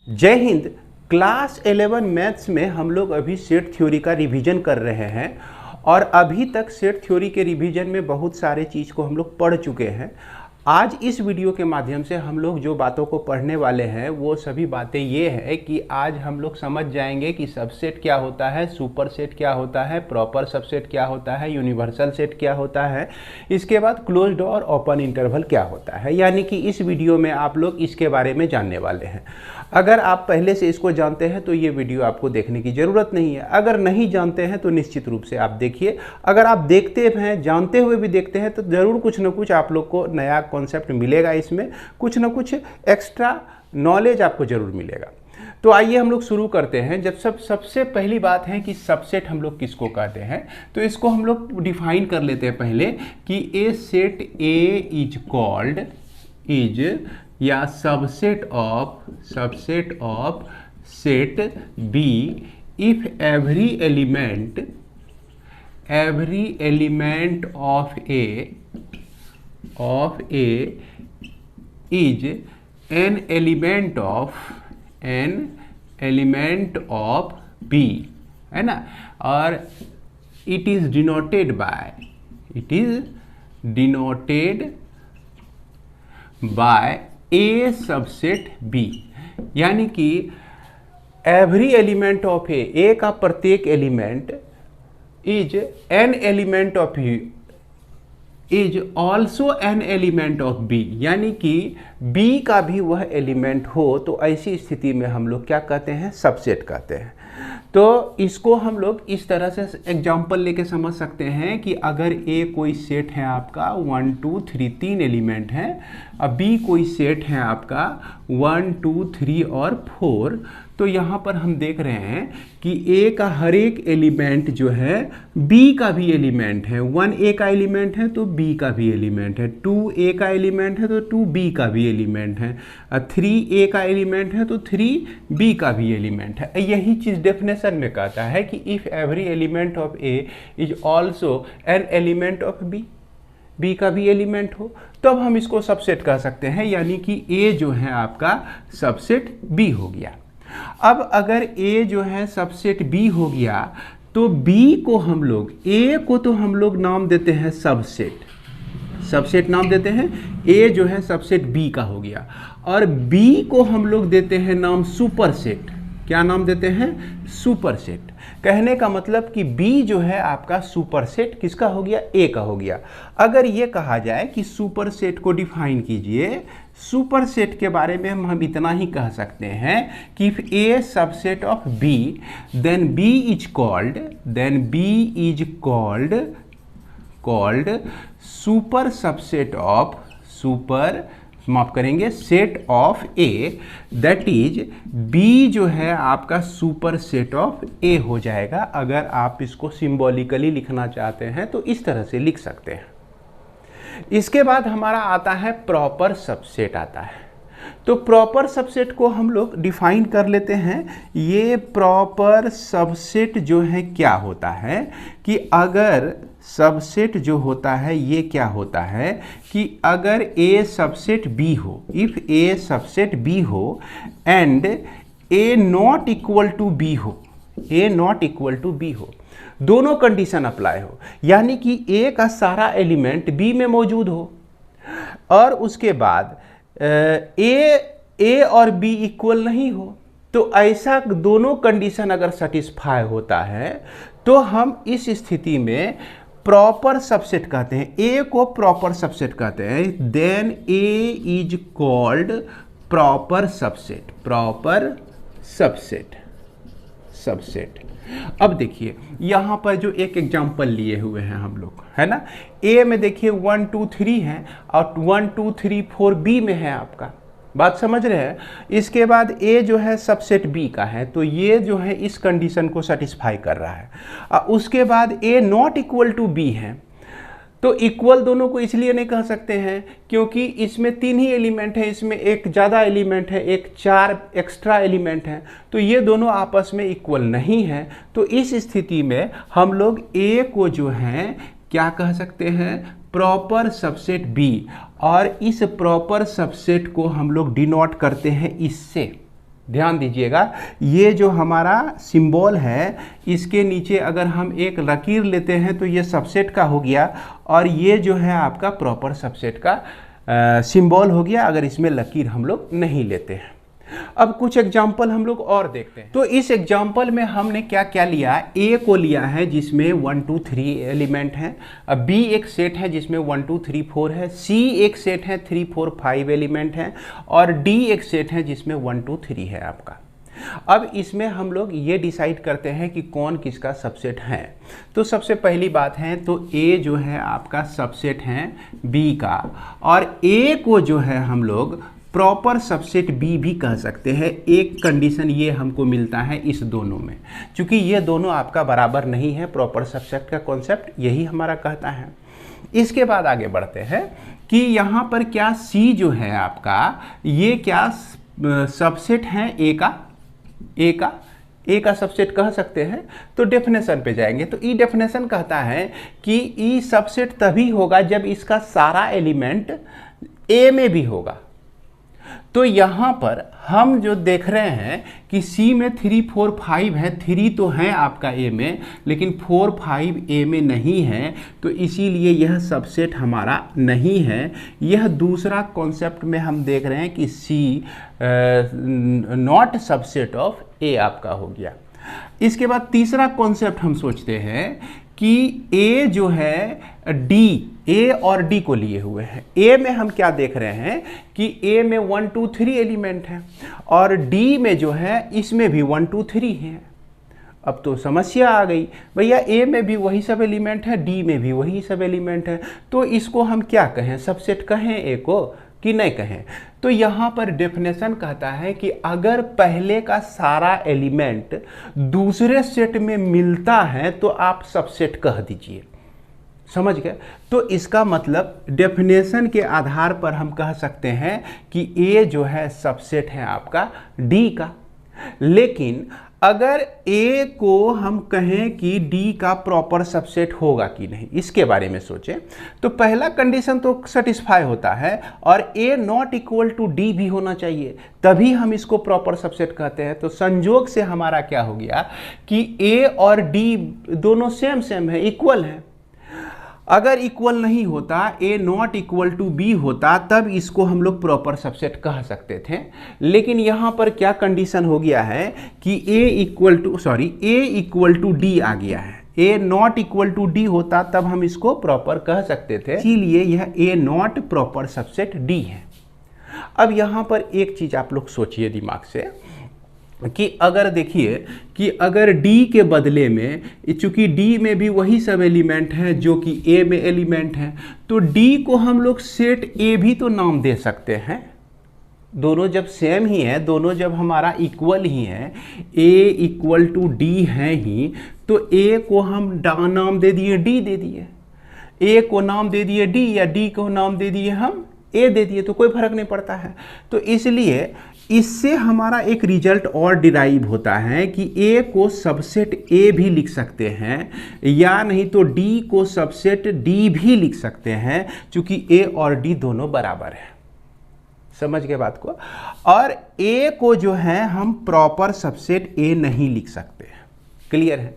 जय Hind. Class 11 maths में हम लोग अभी सेट थ्योरी का रिवीजन कर रहे हैं और अभी तक सेट थ्योरी के रिवीजन में बहुत सारे चीज़ को हम लोग पढ़ चुके हैं। आज इस वीडियो के माध्यम से हम लोग जो बातों को पढ़ने वाले हैं वो सभी बातें ये है कि आज हम लोग समझ जाएंगे कि सबसेट क्या होता है, सुपर सेट क्या होता है, प्रॉपर सबसेट क्या होता है, यूनिवर्सल सेट क्या होता है, इसके बाद क्लोज्ड और ओपन इंटरवल क्या होता है। यानी कि इस वीडियो में आप लोग इसके बारे में जानने वाले हैं। अगर आप पहले से इसको जानते हैं तो ये वीडियो आपको देखने की ज़रूरत नहीं है। अगर नहीं जानते हैं तो निश्चित रूप से आप देखिए। अगर आप देखते हैं, जानते हुए भी देखते हैं, तो ज़रूर कुछ ना कुछ आप लोग को नया कॉन्सेप्ट मिलेगा, इसमें कुछ ना कुछ एक्स्ट्रा नॉलेज आपको ज़रूर मिलेगा। तो आइए हम लोग शुरू करते हैं। जब सबसे पहली बात है कि सबसेट हम लोग किसको कहते हैं, तो इसको हम लोग डिफाइन कर लेते हैं पहले कि a set A is called is या subset of set B if every element of A is an element of B, है ना। और it is denoted by A subset B. यानी कि एवरी एलिमेंट ऑफ ए का प्रत्येक element is an element of U is also an element of B, यानी कि B का भी वह एलिमेंट हो, तो ऐसी स्थिति में हम लोग क्या कहते हैं, सबसेट कहते हैं। तो इसको हम लोग इस तरह से एग्जांपल लेके समझ सकते हैं कि अगर ए कोई सेट है आपका 1 2 3 3 एलिमेंट है, अब बी कोई सेट है आपका 1 2 3 और 4, तो यहाँ पर हम देख रहे हैं कि ए का हर एक एलिमेंट जो है बी का भी एलिमेंट है। 1 ए का एलिमेंट है तो बी का भी एलिमेंट है, 2 ए का एलिमेंट है तो 2 बी का भी एलिमेंट है, 3 ए का एलिमेंट है तो 3 बी का भी एलिमेंट है। यही चीज़ डेफिनेशन में कहता है कि if every element of A is also an element of B, B का भी एलिमेंट हो, तब हम इसको सबसेट कह सकते हैं। यानी कि ए जो है आपका सबसेट बी हो गया। अब अगर ए जो है सबसेट बी हो गया तो बी को हम लोग, ए को तो हम लोग नाम देते हैं सबसेट नाम देते हैं, ए जो है सबसेट बी का हो गया, और बी को हम लोग देते हैं नाम सुपरसेट। क्या नाम देते हैं, सुपरसेट। कहने का मतलब कि बी जो है आपका सुपरसेट किसका हो गया, ए का हो गया। अगर ये कहा जाए कि सुपरसेट को डिफाइन कीजिए, सुपरसेट के बारे में हम इतना ही कह सकते हैं कि if A subset of B then B is called super subset of set of A, that is B जो है आपका सुपर सेट ऑफ ए हो जाएगा। अगर आप इसको सिंबॉलिकली लिखना चाहते हैं तो इस तरह से लिख सकते हैं। इसके बाद हमारा आता है प्रॉपर सबसेट आता है। तो प्रॉपर सबसेट को हम लोग डिफाइन कर लेते हैं। ये प्रॉपर सबसेट जो है क्या होता है कि अगर सबसेट जो होता है ये क्या होता है कि अगर ए सबसेट बी हो, इफ ए सबसेट बी हो and A not equal to B हो, दोनों कंडीशन अप्लाई हो, यानी कि ए का सारा एलिमेंट बी में मौजूद हो और उसके बाद ए और बी इक्वल नहीं हो, तो ऐसा दोनों कंडीशन अगर सेटिस्फाई होता है तो हम इस स्थिति में प्रॉपर सबसेट कहते हैं। ए को प्रॉपर सबसेट कहते हैं। Then A is called proper subset. अब देखिए यहाँ पर जो एक एग्जांपल लिए हुए हैं हम लोग, है ना। ए में देखिए 1 2 3 है और 1 2 3 4 बी में है आपका, बात समझ रहे हैं। इसके बाद ए जो है सबसेट बी का है, तो ये जो है इस कंडीशन को सेटिस्फाई कर रहा है। उसके बाद ए नॉट इक्वल टू बी है, तो इक्वल दोनों को इसलिए नहीं कह सकते हैं क्योंकि इसमें 3 ही एलिमेंट है, इसमें एक ज़्यादा एलिमेंट है, एक 4 एक्स्ट्रा एलिमेंट है, तो ये दोनों आपस में इक्वल नहीं है। तो इस स्थिति में हम लोग ए को जो है क्या कह सकते हैं, प्रॉपर सबसेट बी, और इस प्रॉपर सबसेट को हम लोग डिनोट करते हैं इससे, ध्यान दीजिएगा, ये जो हमारा सिंबल है इसके नीचे अगर हम एक लकीर लेते हैं तो ये सबसेट का हो गया, और ये जो है आपका प्रॉपर सबसेट का सिंबल हो गया अगर इसमें लकीर हम लोग नहीं लेते हैं। अब कुछ एग्जाम्पल हम लोग और देखते हैं। तो इस एग्जाम्पल में हमने क्या क्या लिया, ए को लिया है जिसमें 1 2 3 एलिमेंट हैं, अब बी एक सेट है जिसमें 1 2 3 4 है, सी एक सेट है 3 4 5 एलिमेंट हैं, और डी एक सेट है जिसमें 1 2 3 है आपका। अब इसमें हम लोग ये डिसाइड करते हैं कि कौन किसका सबसेट है। तो सबसे पहली बात है, तो ए जो है आपका सबसेट है बी का, और ए को जो है हम लोग प्रॉपर सबसेट बी भी कह सकते हैं। एक कंडीशन ये हमको मिलता है इस दोनों में, क्योंकि ये दोनों आपका बराबर नहीं है। प्रॉपर सबसेट का कॉन्सेप्ट यही हमारा कहता है। इसके बाद आगे बढ़ते हैं कि यहाँ पर क्या सी जो है आपका, ये क्या सबसेट है ए का सबसेट कह सकते हैं। तो डेफिनेशन पे जाएंगे, तो ई डेफिनेशन कहता है कि ई सबसेट तभी होगा जब इसका सारा एलिमेंट ए में भी होगा। तो यहाँ पर हम जो देख रहे हैं कि C में 3 4 5 है, 3 तो है आपका A में, लेकिन 4 5 A में नहीं है, तो इसीलिए यह सबसेट हमारा नहीं है। यह दूसरा कॉन्सेप्ट में हम देख रहे हैं कि C not subset of A आपका हो गया। इसके बाद तीसरा कॉन्सेप्ट हम सोचते हैं कि A जो है A और D को लिए हुए हैं। A में हम क्या देख रहे हैं कि A में 1 2 3 एलिमेंट हैं, और D में जो है इसमें भी 1 2 3 हैं। अब तो समस्या आ गई, भैया A में भी वही सब एलिमेंट है, D में भी वही सब एलिमेंट है, तो इसको हम क्या कहें, सबसेट कहें A को कि नहीं कहें। तो यहाँ पर डेफिनेशन कहता है कि अगर पहले का सारा एलिमेंट दूसरे सेट में मिलता है तो आप सबसेट कह दीजिए। समझ गए? तो इसका मतलब डेफिनेशन के आधार पर हम कह सकते हैं कि A जो है सबसेट है आपका D का। लेकिन अगर A को हम कहें कि D का प्रॉपर सबसेट होगा कि नहीं, इसके बारे में सोचें, तो पहला कंडीशन तो सेटिस्फाई होता है, और A not equal to D भी होना चाहिए, तभी हम इसको प्रॉपर सबसेट कहते हैं। तो संजोग से हमारा क्या हो गया कि A और D दोनों सेम है, इक्वल है। अगर इक्वल नहीं होता, A not equal to B होता, तब इसको हम लोग प्रॉपर सबसेट कह सकते थे। लेकिन यहाँ पर क्या कंडीशन हो गया है कि A इक्वल टू D आ गया है। A not equal to D होता तब हम इसको प्रॉपर कह सकते थे, इसीलिए यह A not proper subset D है। अब यहाँ पर एक चीज़ आप लोग सोचिए दिमाग से कि अगर देखिए कि अगर D के बदले में, चूंकि D में भी वही सब एलिमेंट हैं जो कि A में एलिमेंट हैं, तो D को हम लोग सेट A भी तो नाम दे सकते हैं। दोनों जब सेम ही है, दोनों जब हमारा इक्वल ही है, A इक्वल टू D है ही, तो A को हम नाम दे दिए D दे दिए, A को नाम दे दिए D, या D को नाम दे दिए हम A दे दिए, तो कोई फर्क नहीं पड़ता है। तो इसलिए इससे हमारा एक रिजल्ट और डिराइव होता है कि A को सबसेट A भी लिख सकते हैं, या नहीं तो D को सबसेट D भी लिख सकते हैं, क्योंकि A और D दोनों बराबर है। समझ गए बात को? और A को जो है हम प्रॉपर सबसेट A नहीं लिख सकते। क्लियर है?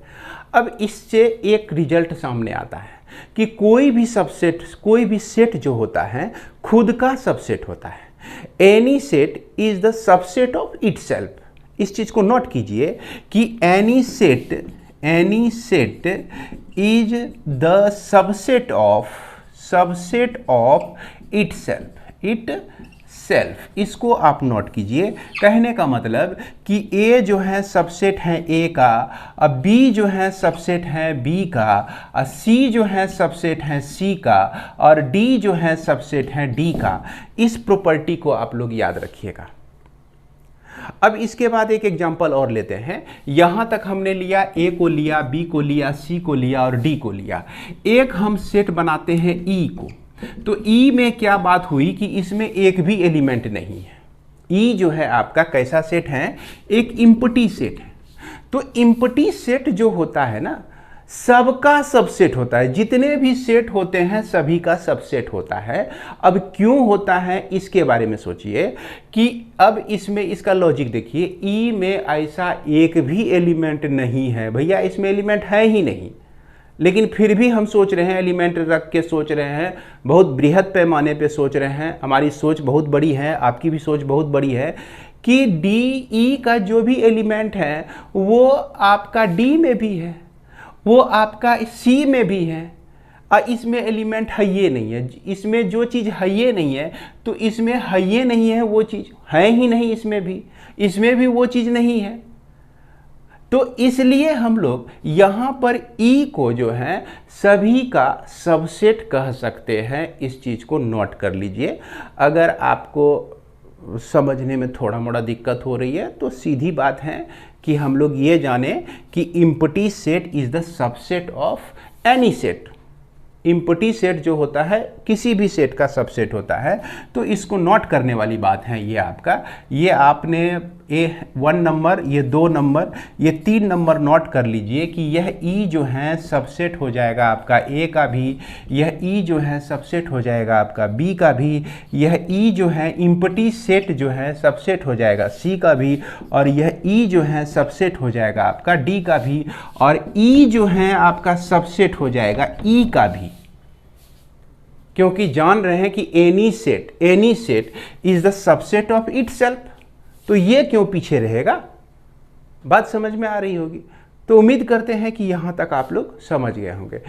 अब इससे एक रिजल्ट सामने आता है कि कोई भी सेट जो होता है खुद का सबसेट होता है। Any set is the subset of itself. इस चीज को नोट कीजिए कि any set is the subset of itself. इसको आप नोट कीजिए। कहने का मतलब कि A जो है सबसेट है A का, अब B जो है सबसेट है B का, और C जो है सबसेट है C का, और D जो है सबसेट है D का। इस प्रॉपर्टी को आप लोग याद रखिएगा। अब इसके बाद एक एग्जांपल और लेते हैं। यहां तक हमने लिया, A को लिया, B को लिया, C को लिया और D को लिया। एक हम सेट बनाते हैं E को। तो E में क्या बात हुई कि इसमें एक भी एलिमेंट नहीं है। E जो है आपका कैसा सेट है? एक इम्पटी सेट है। तो इम्पटी सेट जो होता है ना, सबका सबसेट होता है, जितने भी सेट होते हैं सभी का सबसेट होता है। अब क्यों होता है इसके बारे में सोचिए कि अब इसमें इसका लॉजिक देखिए, ई में ऐसा एक भी एलिमेंट नहीं है भैया, इसमें एलिमेंट है ही नहीं, लेकिन फिर भी हम सोच रहे हैं, एलिमेंट रख के सोच रहे हैं, बहुत बृहद पैमाने पे सोच रहे हैं, हमारी सोच बहुत बड़ी है, आपकी भी सोच बहुत बड़ी है कि डी ई का जो भी एलिमेंट है वो आपका डी में भी है, वो आपका सी में भी है, और इसमें एलिमेंट है ये नहीं है। इसमें जो चीज़ है ये नहीं है तो इसमें है ये नहीं है, वो चीज़ है ही नहीं, इसमें भी वो चीज़ नहीं है। तो इसलिए हम लोग यहाँ पर ई को जो है सभी का सबसेट कह सकते हैं। इस चीज़ को नोट कर लीजिए। अगर आपको समझने में थोड़ा मोड़ा दिक्कत हो रही है तो सीधी बात है कि हम लोग ये जाने कि empty set is the subset of any set. Empty set जो होता है किसी भी सेट का सबसेट होता है। तो इसको नोट करने वाली बात है ये आपका, ये आपने ये 1 नंबर, ये 2 नंबर, ये 3 नंबर नोट कर लीजिए कि यह ई जो है सबसेट हो जाएगा आपका ए का भी, यह ई जो है सबसेट हो जाएगा आपका बी का भी, यह ई जो है एम्प्टी सेट जो है सबसेट हो जाएगा सी का भी, और यह ई जो है सबसेट हो जाएगा आपका डी का भी, और ई जो है आपका सबसेट हो जाएगा ई का भी। क्योंकि जान रहे हैं कि any set is the subset of itself, तो ये क्यों पीछे रहेगा, बात समझ में आ रही होगी। तो उम्मीद करते हैं कि यहां तक आप लोग समझ गए होंगे।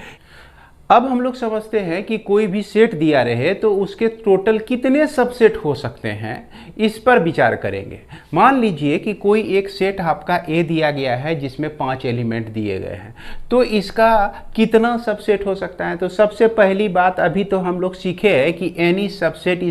अब हम लोग समझते हैं कि कोई भी सेट दिया रहे तो उसके टोटल कितने सबसेट हो सकते हैं, इस पर विचार करेंगे। मान लीजिए कि कोई एक सेट आपका ए दिया गया है जिसमें 5 एलिमेंट दिए गए हैं, तो इसका कितना सबसेट हो सकता है। तो सबसे पहली बात अभी तो हम लोग सीखे हैं कि any set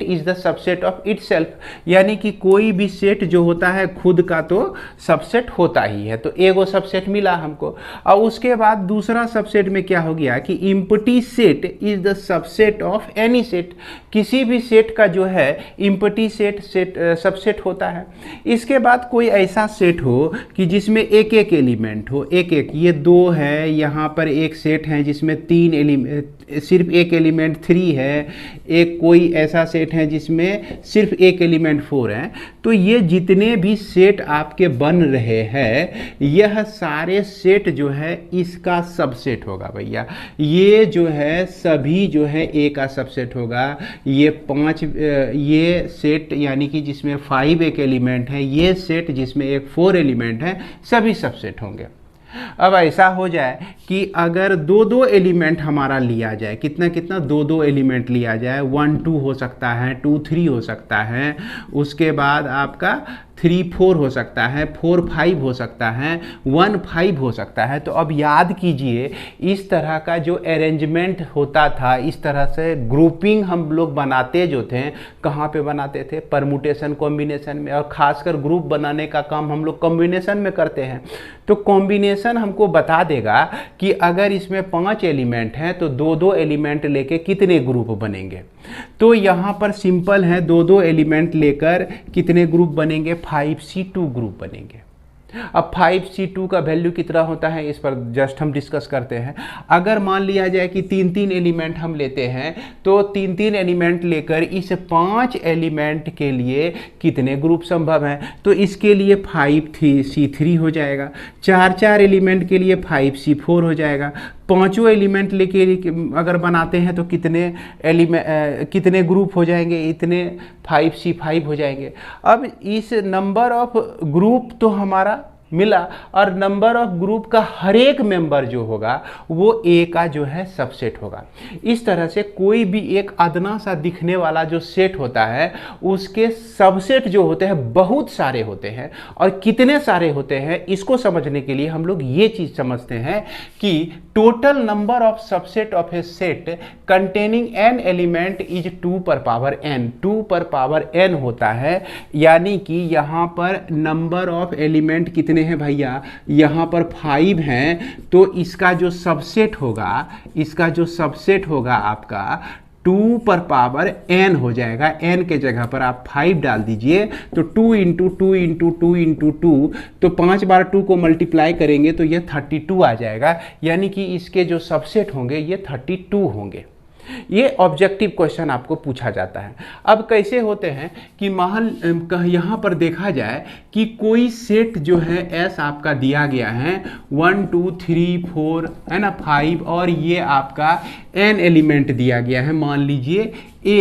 is the subset of itself, यानी कि कोई भी सेट जो होता है खुद का तो सबसेट होता ही है। तो एगो सबसेट मिला हमको। और उसके बाद दूसरा सबसेट में क्या हो गया कि empty set is the subset of any set, किसी भी सेट का जो है एम्प्टी सेट सबसेट होता है। इसके बाद कोई ऐसा सेट हो कि जिसमें एक एक एलिमेंट हो, एक ये 2 है, यहाँ पर एक सेट है जिसमें 3 एलिमेंट, सिर्फ एक एलिमेंट 3 है, एक कोई ऐसा सेट है जिसमें सिर्फ एक एलिमेंट 4 है। तो ये जितने भी सेट आपके बन रहे हैं यह सारे सेट जो है इसका सबसेट होगा भैया। ये जो है सभी जो है ए का सबसेट होगा। ये 5 ये सेट यानी कि जिसमें 5 एक एलिमेंट है, ये सेट जिसमें एक 4 एलिमेंट है, सभी सबसेट होंगे। अब ऐसा हो जाए कि अगर 2-2 एलिमेंट हमारा लिया जाए, कितना 2-2 एलिमेंट लिया जाए, 1-2 हो सकता है, 2-3 हो सकता है, उसके बाद आपका 3-4 हो सकता है, 4-5 हो सकता है, 1-5 हो सकता है। तो अब याद कीजिए इस तरह का जो अरेंजमेंट होता था, इस तरह से ग्रुपिंग हम लोग बनाते जो थे, कहाँ पे बनाते थे, परमुटेशन कॉम्बिनेशन में। और खासकर ग्रुप बनाने का काम हम लोग कॉम्बिनेशन में करते हैं। तो कॉम्बिनेशन हमको बता देगा कि अगर इसमें 5 एलिमेंट हैं तो 2-2 एलिमेंट लेके कितने ग्रुप बनेंगे। तो यहाँ पर सिंपल है, 2-2 एलिमेंट लेकर कितने ग्रुप बनेंगे, 5C2 ग्रुप बनेंगे। अब 5C2 का वैल्यू कितना होता है इस पर जस्ट हम डिस्कस करते हैं। अगर मान लिया जाए कि 3-3 एलिमेंट हम लेते हैं तो 3-3 एलिमेंट लेकर इस 5 एलिमेंट के लिए कितने ग्रुप संभव हैं, तो इसके लिए 5C3 हो जाएगा। 4-4 एलिमेंट के लिए 5C4 हो जाएगा। 5 एलिमेंट लेके अगर बनाते हैं तो कितने ग्रुप हो जाएंगे, इतने 5C5 हो जाएंगे। अब इस नंबर ऑफ ग्रुप तो हमारा मिला, और नंबर ऑफ ग्रुप का हर एक मेंबर जो होगा वो ए का जो है सबसेट होगा। इस तरह से कोई भी एक अदना सा दिखने वाला जो सेट होता है उसके सबसेट जो होते हैं बहुत सारे होते हैं। और कितने सारे होते हैं इसको समझने के लिए हम लोग ये चीज़ समझते हैं कि total number of subset of A set containing an element is 2 पर पावर n। 2 पर पावर n होता है, यानी कि यहाँ पर नंबर ऑफ एलिमेंट कितने हैं भैया, यहाँ पर 5 हैं। तो इसका जो सबसेट होगा आपका 2 पर पावर n हो जाएगा। n के जगह पर आप 5 डाल दीजिए तो 2 इंटू 2 इंटू 2 इंटू 2, तो 5 बार 2 को मल्टीप्लाई करेंगे तो ये 32 आ जाएगा। यानी कि इसके जो सबसेट होंगे ये 32 होंगे। ये ऑब्जेक्टिव क्वेश्चन आपको पूछा जाता है। अब कैसे होते हैं कि यहाँ पर देखा जाए कि कोई सेट जो है एस आपका दिया गया है 1 2 3 4 है ना 5, और ये आपका n एलिमेंट दिया गया है, मान लीजिए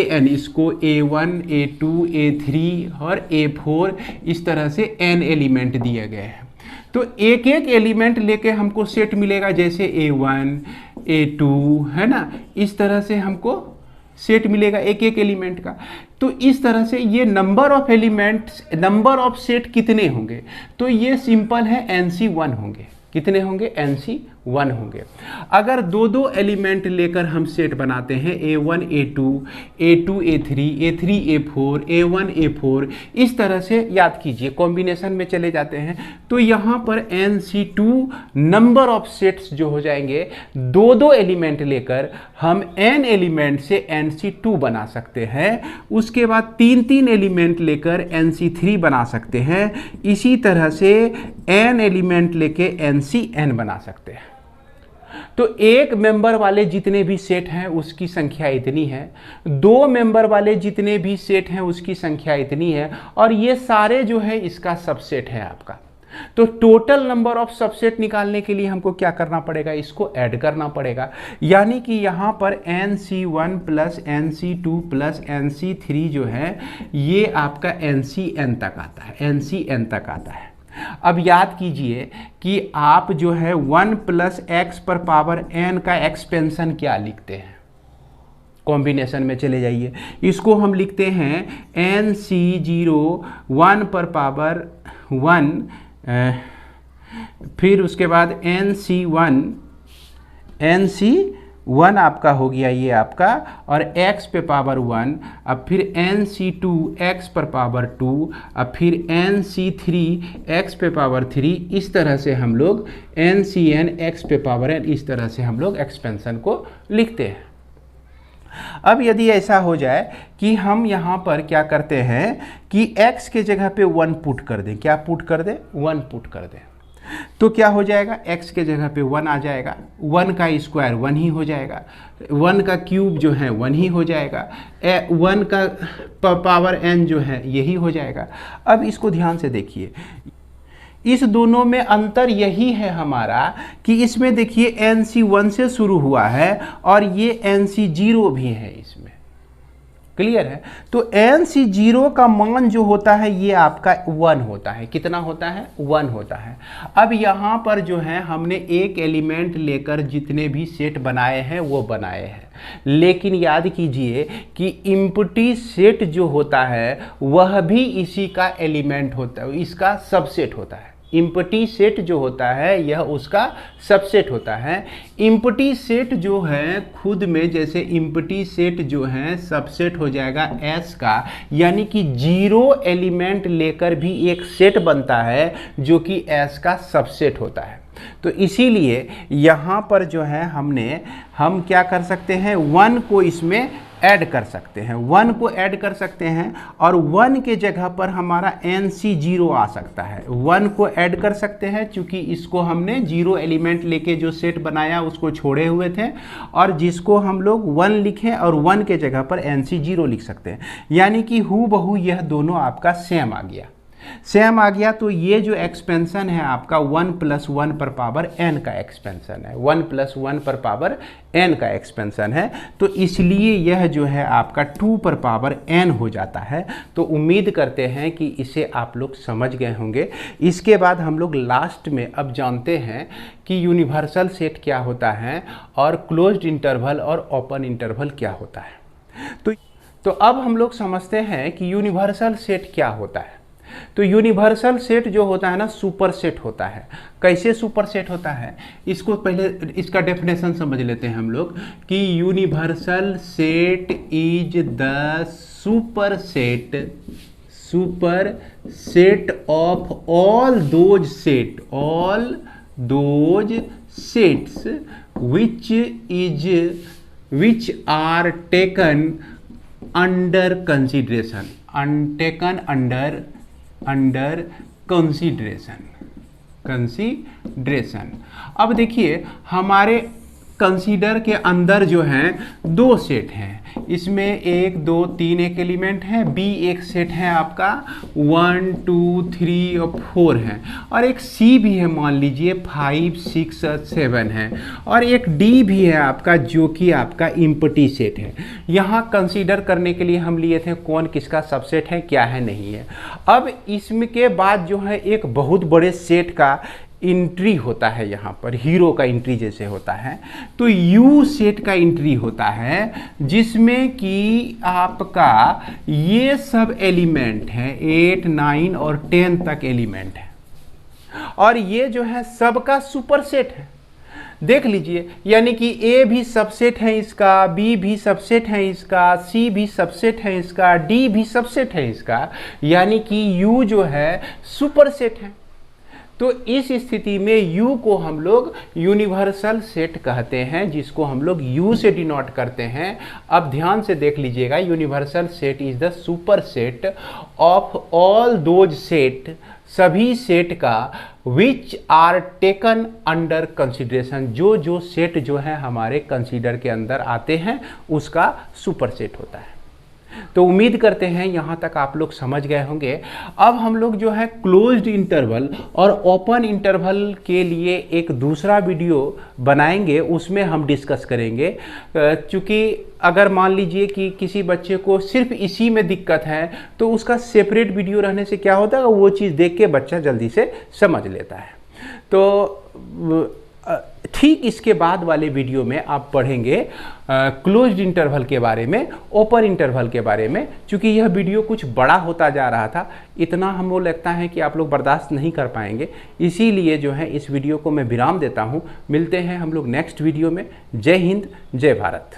an, इसको a1 a2 a3 और a4 इस तरह से n एलिमेंट दिए गए हैं। तो एक एक एलिमेंट लेके हमको सेट मिलेगा, जैसे a1 a2 है ना, इस तरह से हमको सेट मिलेगा एक एक एलिमेंट का। तो इस तरह से ये number of elements, number of set कितने होंगे, तो ये सिंपल है NC1 होंगे। कितने होंगे? NC1 होंगे। अगर दो दो एलिमेंट लेकर हम सेट बनाते हैं a1 a2 a2 a3 a3 a4 a1 a4, इस तरह से याद कीजिए, कॉम्बिनेशन में चले जाते हैं तो यहाँ पर NC2 नंबर ऑफ सेट्स जो हो जाएंगे, दो दो एलिमेंट लेकर हम n एलिमेंट से NC2 बना सकते हैं। उसके बाद तीन तीन एलिमेंट लेकर NC3 बना सकते हैं। इसी तरह से n एलिमेंट लेके NCn बना सकते हैं। तो एक मेंबर वाले जितने भी सेट हैं उसकी संख्या इतनी है, दो मेंबर वाले जितने भी सेट हैं उसकी संख्या इतनी है, और ये सारे जो है इसका सबसेट है आपका। तो टोटल नंबर ऑफ सबसेट निकालने के लिए हमको क्या करना पड़ेगा? इसको ऐड करना पड़ेगा। यानी कि यहाँ पर NC1 plus NC2 plus NC3 जो है ये आपका NCn तक आता है, NCn तक आता है। अब याद कीजिए कि आप जो है 1 प्लस एक्स पर पावर n का एक्सपेंशन क्या लिखते हैं? कॉम्बिनेशन में चले जाइए, इसको हम लिखते हैं NC0 1 पर पावर 1, फिर उसके बाद NC1 आपका हो गया ये आपका, और x पे पावर 1, अब फिर NC2 x पर पावर 2, अब फिर NC3 x पे पावर 3, इस तरह से हम लोग NCn x पे पावर n, इस तरह से हम लोग एक्सपेंशन को लिखते हैं। अब यदि ऐसा हो जाए कि हम यहाँ पर क्या करते हैं कि x के जगह पे 1 पुट कर दें, क्या पुट कर दें? 1 पुट कर दें, तो क्या हो जाएगा? x के जगह पे 1 आ जाएगा, 1 का स्क्वायर 1 ही हो जाएगा, 1 का क्यूब जो है 1 ही हो जाएगा, 1 का पावर n जो है यही हो जाएगा। अब इसको ध्यान से देखिए, इस दोनों में अंतर यही है हमारा कि इसमें देखिए NC1 से शुरू हुआ है और ये NC0 भी है इसमें। क्लियर है? तो NC0 का मान जो होता है ये आपका 1 होता है। कितना होता है? 1 होता है। अब यहाँ पर जो है हमने एक एलिमेंट लेकर जितने भी सेट बनाए हैं वो बनाए हैं, लेकिन याद कीजिए कि इम्प्टी सेट जो होता है वह भी इसी का एलिमेंट होता है, इसका सबसेट होता है। इम्प्टी सेट जो होता है यह उसका सबसेट होता है। इम्प्टी सेट जो है खुद में, जैसे इम्प्टी सेट जो है सबसेट हो जाएगा S का, यानी कि 0 एलिमेंट लेकर भी एक सेट बनता है जो कि S का सबसेट होता है। तो इसीलिए यहाँ पर जो है हम क्या कर सकते हैं? 1 को इसमें ऐड कर सकते हैं, 1 को ऐड कर सकते हैं, और 1 के जगह पर हमारा NC0 आ सकता है। 1 को ऐड कर सकते हैं क्योंकि इसको हमने 0 एलिमेंट लेके जो सेट बनाया उसको छोड़े हुए थे, और जिसको हम लोग 1 लिखें और 1 के जगह पर NC0 लिख सकते हैं। यानी कि हूबहू यह दोनों आपका सेम आ गया, सेम आ गया। तो ये जो एक्सपेंशन है आपका 1 + 1 पर पावर n का एक्सपेंशन है, 1 + 1 पर पावर n का एक्सपेंशन है। तो इसलिए यह जो है आपका 2 पर पावर n हो जाता है। तो उम्मीद करते हैं कि इसे आप लोग समझ गए होंगे। इसके बाद हम लोग लास्ट में अब जानते हैं कि यूनिवर्सल सेट क्या होता है और क्लोज्ड इंटरवल और ओपन इंटरवल क्या होता है। तो अब हम लोग समझते हैं कि यूनिवर्सल सेट क्या होता है। तो यूनिवर्सल सेट जो होता है ना, सुपर सेट होता है। कैसे सुपर सेट होता है? इसको पहले इसका डेफिनेशन समझ लेते हैं हम लोग कि universal set is the super set of all those sets which is which are taken under consideration, taken under consideration. अब देखिए हमारे कंसीडर के अंदर जो हैं दो सेट हैं, इसमें 1 2 3 एक एलिमेंट है, बी एक सेट है आपका 1 2 3 और 4 है, और एक सी भी है, मान लीजिए 5 6 और 7 है, और एक डी भी है आपका जो कि आपका इम्पटी सेट है। यहाँ कंसीडर करने के लिए हम लिए थे कौन किसका सबसेट है क्या है नहीं है। अब इसमें के बाद जो है एक बहुत बड़े सेट का इंट्री होता है, यहाँ पर हीरो का इंट्री जैसे होता है, तो यू सेट का इंट्री होता है जिसमें कि आपका ये सब एलिमेंट है 8 9 और 10 तक एलिमेंट है, और ये जो है सबका सुपरसेट है। देख लीजिए, यानी कि ए भी सबसेट है इसका, बी भी सबसेट है इसका, सी भी सबसेट है इसका, डी भी सबसेट है इसका, यानी कि यू जो है सुपरसेट है। तो इस स्थिति में U को हम लोग यूनिवर्सल सेट कहते हैं, जिसको हम लोग U से डिनोट करते हैं। अब ध्यान से देख लीजिएगा, universal set is the super set of all those set, सभी सेट का which are taken under consideration, जो सेट जो है हमारे कंसीडर के अंदर आते हैं उसका सुपर सेट होता है। तो उम्मीद करते हैं यहाँ तक आप लोग समझ गए होंगे। अब हम लोग जो है क्लोज्ड इंटरवल और ओपन इंटरवल के लिए एक दूसरा वीडियो बनाएंगे, उसमें हम डिस्कस करेंगे। क्योंकि अगर मान लीजिए कि किसी बच्चे को सिर्फ इसी में दिक्कत है तो उसका सेपरेट वीडियो रहने से क्या होता है, वो चीज़ देख के बच्चा जल्दी से समझ लेता है। तो ठीक इसके बाद वाले वीडियो में आप पढ़ेंगे क्लोज्ड इंटरवल के बारे में, ओपन इंटरवल के बारे में। चूँकि यह वीडियो कुछ बड़ा होता जा रहा था, इतना हमको लगता है कि आप लोग बर्दाश्त नहीं कर पाएंगे, इसीलिए जो है इस वीडियो को मैं विराम देता हूँ। मिलते हैं हम लोग नेक्स्ट वीडियो में। जय हिंद, जय भारत।